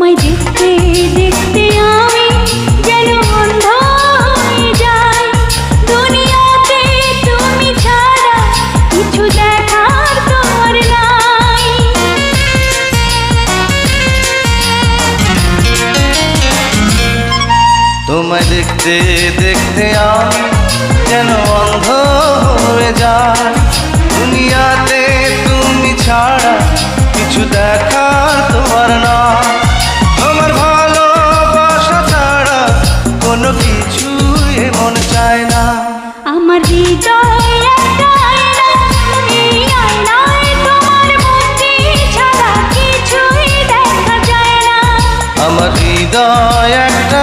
তোমায় দেখতে দেখতে আমি যেন অন্ধ হয়ে যাই। দুনিয়াতে তুমি ছাড়া কিছু দেখার তোমার নাই। তোমায় দেখতে দেখতে আমি যেন অন্ধ হয়ে যাই। দুনিয়াতে তুমি ছাড়া কিছু দেখার তোমার না। তোমার ভালোবাসা ছাড়া কোনো কিছু মন চায় না। আমার হৃদয় একটা আয়না, এই আয়নায় তোমার মুক্তি ছাড়া কিছুই দেখা যায় না। আমার হৃদয় একটা